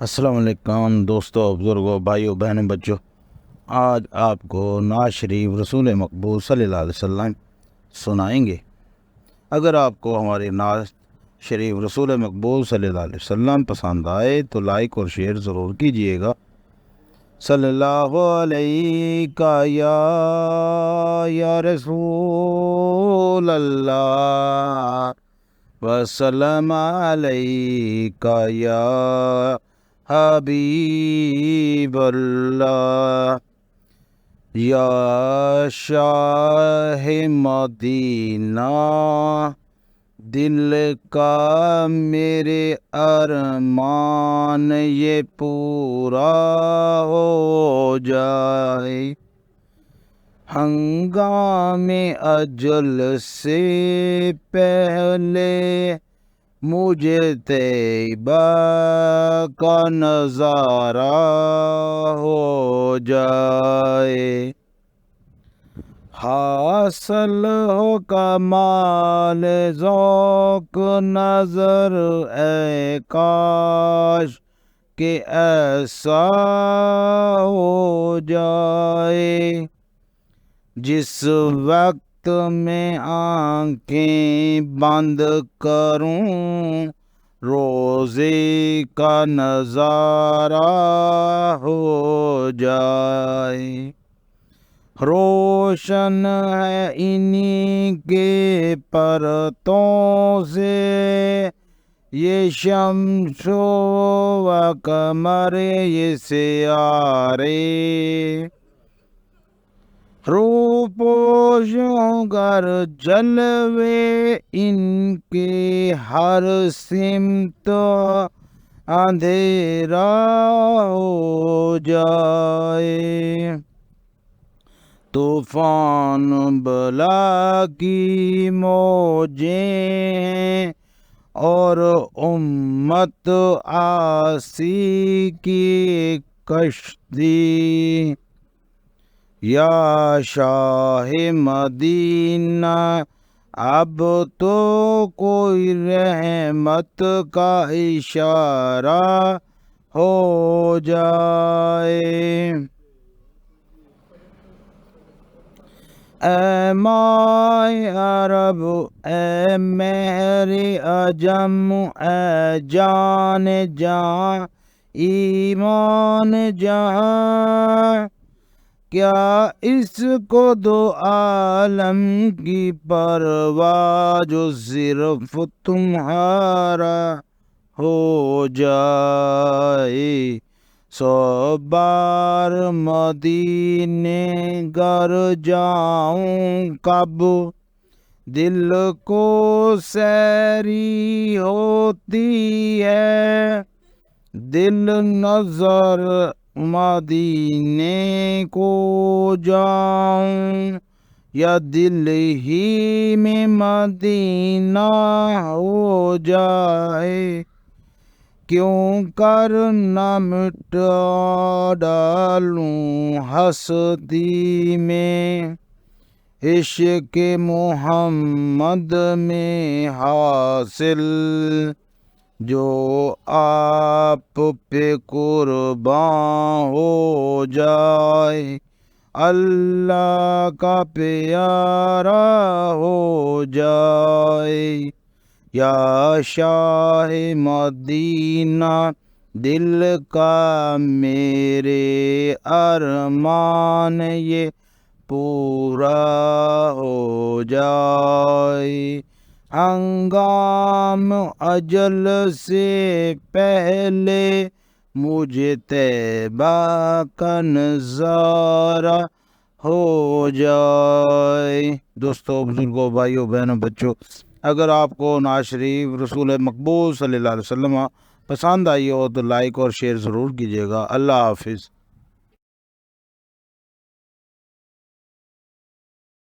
السلام علیکم دوستوں، بزرگوں، بھائیوں، بہنوں، بچوں۔ آج آپ کو نعت شریف رسول مقبول صلی اللہ علیہ وسلم سنائیں گے۔ اگر آپ کو ہماری نعت شریف رسول مقبول صلی اللہ علیہ وسلم پسند آئے تو لائک اور شیئر ضرور کیجیے گا۔ صلی اللہ علیہ یا رسول اللہ وسلم علیک یا حبیب اللہ یا شاہ مدینہ، دل کا میرے ارمان یہ پورا ہو جائے، ہنگام اجل سے پہلے مجھے طیبہ کا نظارہ ہو جائے، حاصل ہو کمال ذوق نظر اے کاش کہ ایسا ہو جائے، جس وقت میں آنکھیں بند کروں روزے کا نظارہ ہو جائے، روشن ہے انہی کے پرتوں سے یہ شمس و قمر یہ سیارے، روپوشوں گر جلوے ان کے ہر سمت اندھیرا ہو جائے، طوفان بلا کی موجیں ہیں اور امت عاصی کی کشتی، یا شاہ مدینہ اب تو کوئی رحمت کا اشارہ ہو جائے، اے ماہ عرب، اے مہر عجم، اے جان جہاں، ایمان جہاں، کیا اس کو دو عالم کی پرواہ جو صرف تمہارا ہو جائے، 100 بار مدینے گر جاؤں کب دل کو سیری ہوتی ہے، دل نظر مدینے کو جاؤں یا دل ہی میں مدینہ ہو جائے، کیوں کر نہ مٹا ڈالوں ہستی میں عشق محمد میں حاصل، جو آپ پہ قرباں ہو جائے، اللہ کا پیارا ہو جائے، یا شاہ مدینہ دل کا میرے ارمان یہ پورا ہو جائے، ہنگام اجل سے پہلے مجھے طیبہ کا نظارہ ہو جائے۔ دوستوں، بزرگوں، بھائیوں، بہنوں، بچوں، اگر آپ کو نعت شریف رسول مقبول صلی اللہ علیہ وسلم پسند آئی ہو تو لائک اور شیئر ضرور کیجیے گا۔ اللہ حافظ۔